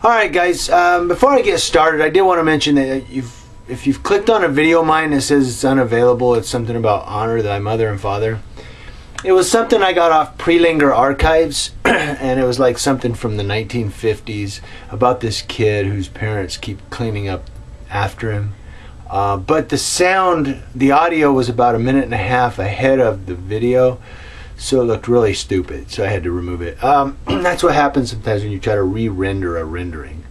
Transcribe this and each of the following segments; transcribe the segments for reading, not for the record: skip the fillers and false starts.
Alright guys, before I get started, I did want to mention that if you've clicked on a video of mine that says it's unavailable, it's something about honor thy mother and father. It was something I got off Prelinger Archives, and it was like something from the 1950s about this kid whose parents keep cleaning up after him. But the sound, the audio was about 1.5 minutes ahead of the video, so it looked really stupid, so I had to remove it. That's what happens sometimes when you try to re-render a rendering.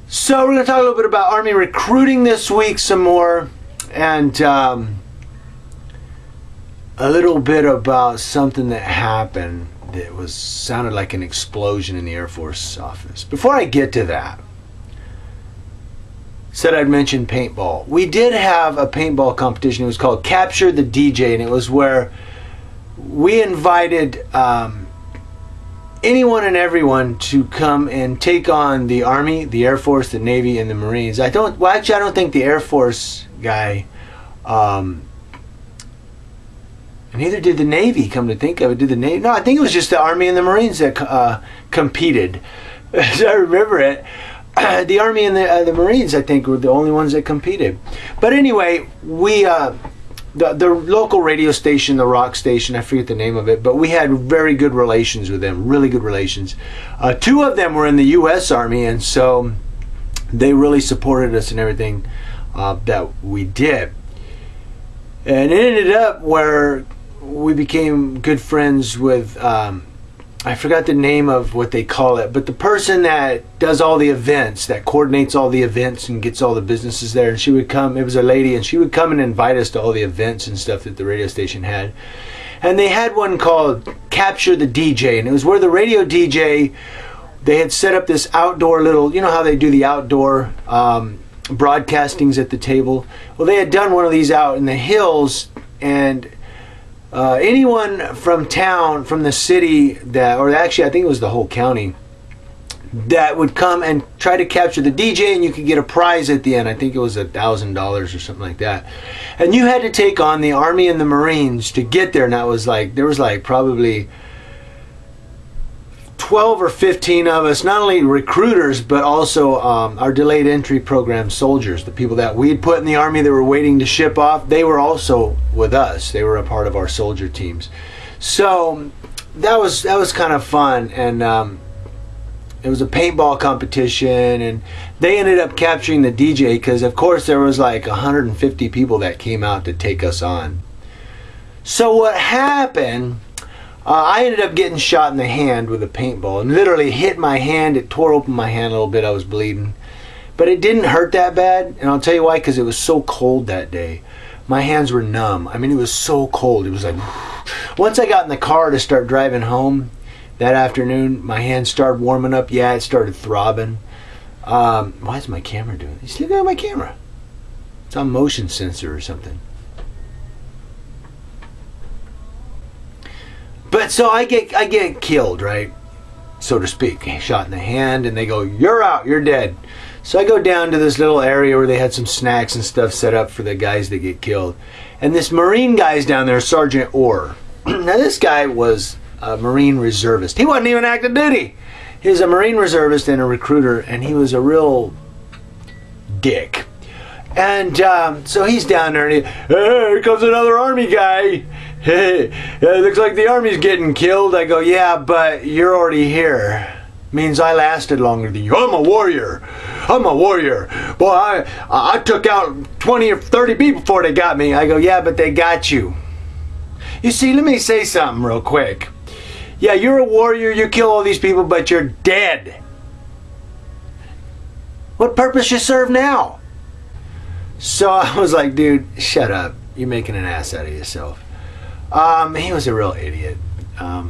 So we're going to talk a little bit about Army recruiting this week some more, and a little bit about something that happened that sounded like an explosion in the Air Force office. Before I get to that, said I'd mention paintball. We did have a paintball competition. It was called Capture the DJ, and it was where we invited anyone and everyone to come and take on the Army, the Air Force, the Navy, and the Marines. I don't think the Air Force guy, and neither did the Navy, come to think of it. Did the Navy? No, I think it was just the Army and the Marines that competed. As I remember it, the Army and the Marines, I think, were the only ones that competed. But anyway, we the local radio station, the rock station, I forget the name of it, but we had very good relations with them, really good relations. 2 of them were in the U.S. Army, and so they really supported us and everything that we did. And it ended up where we became good friends with, I forgot the name of what they call it, but the person that does all the events, that coordinates all the events and gets all the businesses there, and she would come, it was a lady, and she would come and invite us to all the events and stuff that the radio station had. And they had one called Capture the DJ, and it was where the radio DJ, they had set up this outdoor little, you know how they do the outdoor broadcastings at the table? Well, they had done one of these out in the hills, and anyone from town, from the city, or actually I think it was the whole county, that would come and try to capture the DJ, and you could get a prize at the end. I think it was $1,000 or something like that. And you had to take on the Army and the Marines to get there, and that was like, there was like probably 12 or 15 of us, not only recruiters, but also our delayed entry program soldiers, the people that we'd put in the Army that were waiting to ship off. They were also with us. They were a part of our soldier teams. So that was kind of fun, and it was a paintball competition, and they ended up capturing the DJ because, of course, there was like 150 people that came out to take us on. So what happened, I ended up getting shot in the hand with a paintball, and literally hit my hand. It tore open my hand a little bit. I was bleeding, but it didn't hurt that bad, and I'll tell you why, because it was so cold that day. My hands were numb. I mean, it was so cold. It was like, once I got in the car to start driving home that afternoon, my hands started warming up. Yeah, it started throbbing. Why is my camera doing this? Look at my camera. It's on motion sensor or something. But so I get killed, right, so to speak, shot in the hand, and they go, "You're out, you're dead." So I go down to this little area where they had some snacks and stuff set up for the guys that get killed, and this Marine guy's down there, Sergeant Orr. Now this guy was a Marine reservist. He wasn't even active duty. He was a Marine reservist and a recruiter, and he was a real dick. And so he's down there, and hey, here comes another Army guy. Hey, it looks like the Army's getting killed. I go, yeah, but you're already here. Means I lasted longer than you. I'm a warrior. I'm a warrior. Boy, I took out 20 or 30 people before they got me. I go, yeah, but they got you. You see, let me say something real quick. Yeah, you're a warrior. You kill all these people, but you're dead. What purpose you serve now? So I was like, dude, shut up. You're making an ass out of yourself. He was a real idiot. I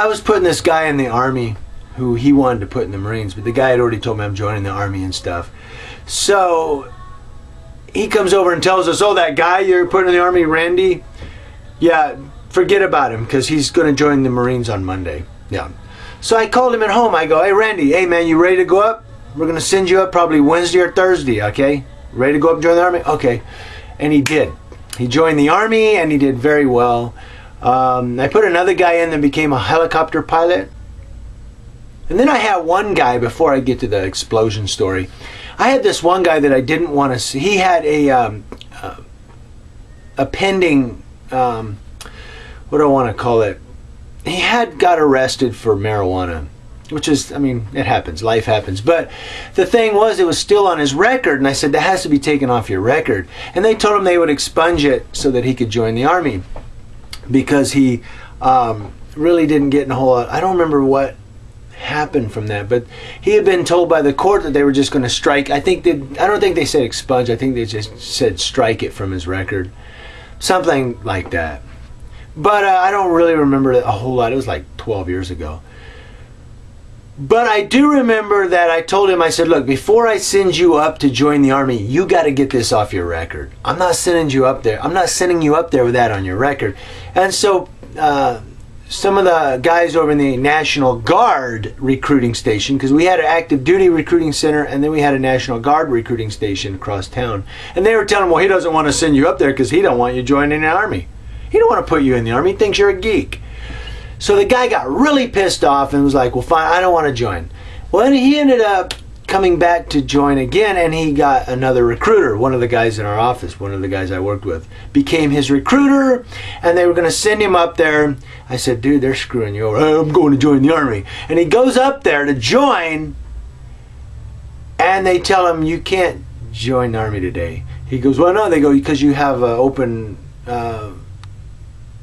was putting this guy in the Army who he wanted to put in the Marines, but the guy had already told me I'm joining the Army and stuff. So he comes over and tells us, oh, that guy you're putting in the Army, Randy, yeah, forget about him because he's going to join the Marines on Monday. Yeah. So I called him at home. I go, hey, Randy, hey, man, you ready to go up? We're going to send you up probably Wednesday or Thursday, okay? Ready to go up and join the Army? Okay. And he did. He joined the Army, and he did very well. I put another guy in that became a helicopter pilot. And then I had one guy, before I get to the explosion story, I had this one guy that I didn't want to see. He had a pending, what do I want to call it? He had got arrested for marijuana, which is, I mean, it happens. Life happens. But the thing was, it was still on his record, and I said, that has to be taken off your record. And they told him they would expunge it so that he could join the Army, because he really didn't get in a whole lot. I don't remember what happened from that, but he had been told by the court that they were just going to strike. I don't think they said expunge. I think they just said strike it from his record, something like that. But I don't really remember a whole lot. It was like 12 years ago. But I do remember that I told him, I said, look, before I send you up to join the Army, you got to get this off your record. I'm not sending you up there. I'm not sending you up there with that on your record. And so some of the guys over in the National Guard recruiting station, because we had an active duty recruiting center, and then we had a National Guard recruiting station across town, and they were telling him, well, he doesn't want to send you up there because he don't want you joining the Army. He don't want to put you in the Army. He thinks you're a geek. So the guy got really pissed off and was like, well, fine, I don't want to join. Well, then he ended up coming back to join again, and he got another recruiter. One of the guys in our office, one of the guys I worked with, became his recruiter, and they were going to send him up there. I said, dude, they're screwing you over. I'm going to join the Army. And he goes up there to join, and they tell him, you can't join the Army today. He goes, well, no. They go, because you have an open,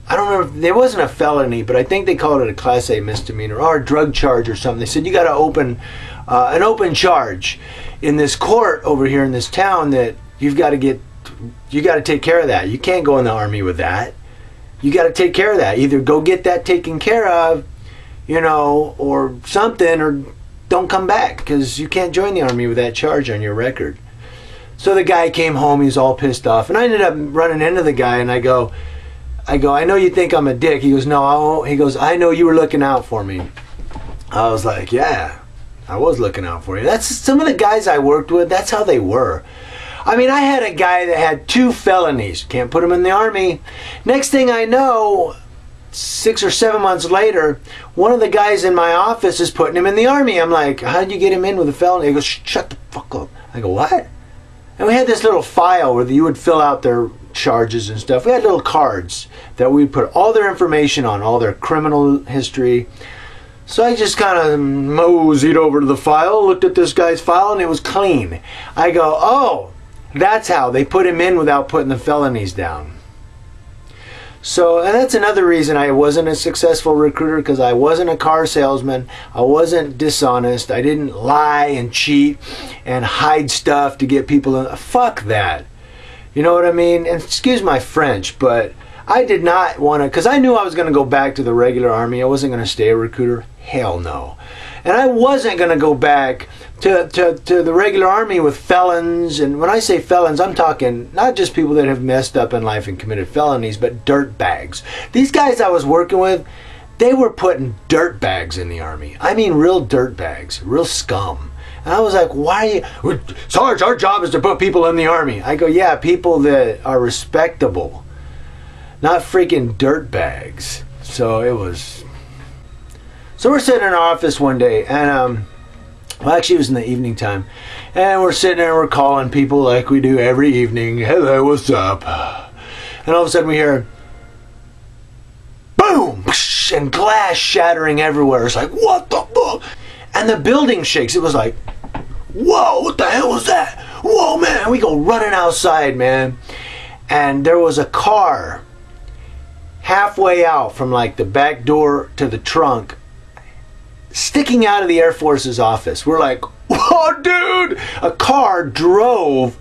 I don't remember, there wasn't a felony, but I think they called it a Class A misdemeanor or a drug charge or something. They said, you got to open an open charge in this court over here in this town that you got to take care of that. You can't go in the Army with that. You got to take care of that. Either go get that taken care of, you know, or something, or don't come back, because you can't join the Army with that charge on your record. So the guy came home, he was all pissed off, and I ended up running into the guy, and I go, I know you think I'm a dick. He goes, no. He goes, I know you were looking out for me. I was like, yeah, I was looking out for you. That's some of the guys I worked with. That's how they were. I mean, I had a guy that had 2 felonies. Can't put him in the Army. Next thing I know, 6 or 7 months later, one of the guys in my office is putting him in the Army. I'm like, how'd you get him in with a felony? He goes, shut the fuck up. I go, what? And we had this little file where you would fill out their charges and stuff. We had little cards that we put all their information on, all their criminal history. So I just kind of moseyed over to the file, looked at this guy's file, and it was clean. I go, oh, that's how they put him in without putting the felonies down. So, and that's another reason I wasn't a successful recruiter, because I wasn't a car salesman. I wasn't dishonest. I didn't lie and cheat and hide stuff to get people in. Fuck that. You know what I mean? And excuse my French, but I did not want to, because I knew I was going to go back to the regular Army. I wasn't going to stay a recruiter. Hell no. And I wasn't going to go back to the regular Army with felons. And when I say felons, I'm talking not just people that have messed up in life and committed felonies, but dirt bags. These guys I was working with, they were putting dirt bags in the Army. I mean real dirt bags, real scum. And I was like, why are you, Sarge, our job is to put people in the Army. I go, yeah, people that are respectable, not freaking dirt bags. So it was, so we're sitting in our office one day, and well, actually it was in the evening time, and we're sitting there and we're calling people like we do every evening. Hello, what's up? And all of a sudden we hear boom, and glass shattering everywhere. It's like, what the fuck? And the building shakes. It was like, whoa, what the hell was that? Whoa, man. We go running outside, man. And there was a car halfway out from like the back door to the trunk, sticking out of the Air Force's office. We're like, whoa, dude. A car drove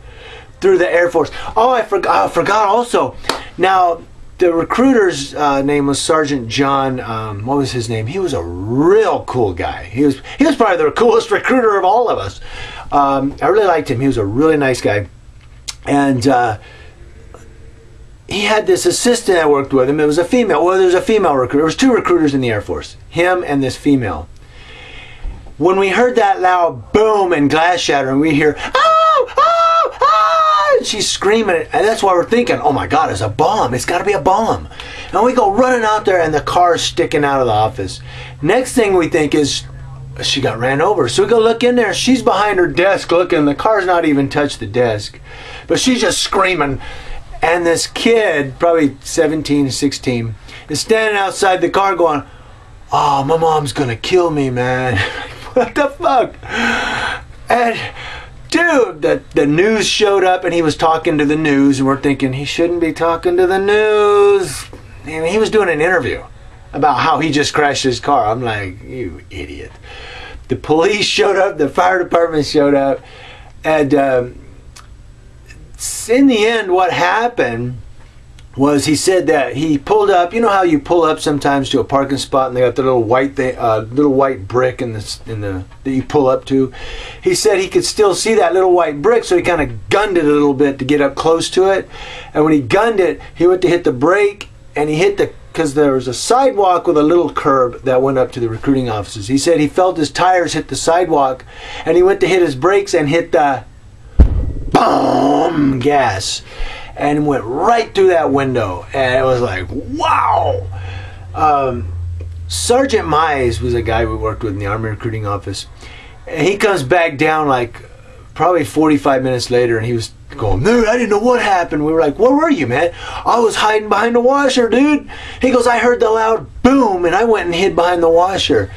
through the Air Force. Oh, I forgot also. Now, the recruiter's name was Sergeant John, what was his name? He was a real cool guy. He was probably the coolest recruiter of all of us. I really liked him. He was a really nice guy. And he had this assistant that worked with him. It was a female. Well, there was a female recruiter. There was 2 recruiters in the Air Force. Him and this female. When we heard that loud boom and glass shattering, we hear, oh, oh, oh! And she's screaming, and that's why we're thinking, oh my God, it's a bomb. It's got to be a bomb. And we go running out there, and the car's sticking out of the office. Next thing we think is, she got ran over. So we go look in there. She's behind her desk looking. The car's not even touched the desk. But she's just screaming. And this kid, probably 17, 16, is standing outside the car going, "Oh, my mom's going to kill me, man." What the fuck? And dude, the news showed up and he was talking to the news. And we're thinking, he shouldn't be talking to the news. And he was doing an interview about how he just crashed his car. I'm like, you idiot. The police showed up, the fire department showed up, and in the end what happened was he said that he pulled up. You know how you pull up sometimes to a parking spot and they got the little white brick that you pull up to. He said he could still see that little white brick, so he kind of gunned it a little bit to get up close to it. And when he gunned it, he went to hit the brake, and he hit because there was a sidewalk with a little curb that went up to the recruiting offices. He said he felt his tires hit the sidewalk, and he went to hit his brakes and hit the boom gas, and went right through that window. And it was like, wow. Sergeant Mize was a guy we worked with in the Army recruiting office. And he comes back down like probably 45 minutes later, and he was going, "Dude, I didn't know what happened." We were like, "Where were you, man?" "I was hiding behind the washer, dude." He goes, "I heard the loud boom and I went and hid behind the washer."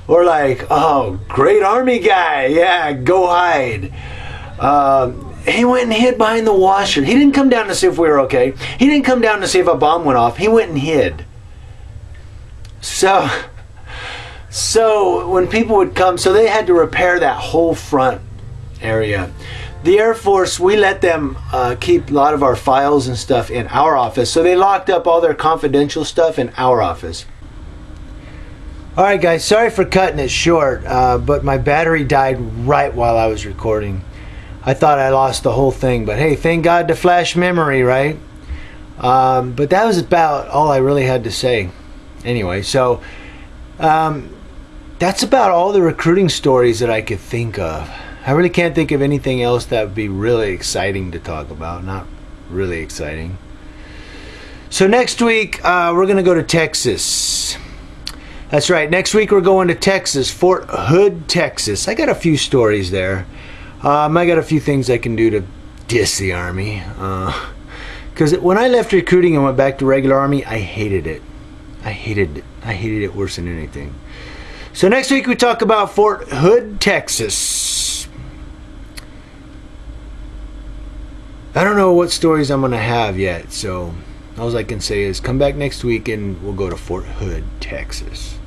We're like, "Oh, great Army guy. Yeah, go hide." He went and hid behind the washer. He didn't come down to see if we were okay. He didn't come down to see if a bomb went off. He went and hid. So when people would come, so they had to repair that whole front area. The Air Force, we let them keep a lot of our files and stuff in our office. So they locked up all their confidential stuff in our office. Alright guys, sorry for cutting it short, but my battery died right while I was recording. I thought I lost the whole thing, but hey, thank God to flash memory, right? But that was about all I really had to say. Anyway, so that's about all the recruiting stories that I could think of. I really can't think of anything else that would be really exciting to talk about. Not really exciting. So next week, we're going to go to Texas. That's right. Next week, we're going to Texas, Fort Hood, Texas. I got a few stories there. I got a few things I can do to diss the Army. Because when I left recruiting and went back to regular Army, I hated it. I hated it worse than anything. So next week, we talk about Fort Hood, Texas. I don't know what stories I'm going to have yet, so all I can say is come back next week and we'll go to Fort Hood, Texas.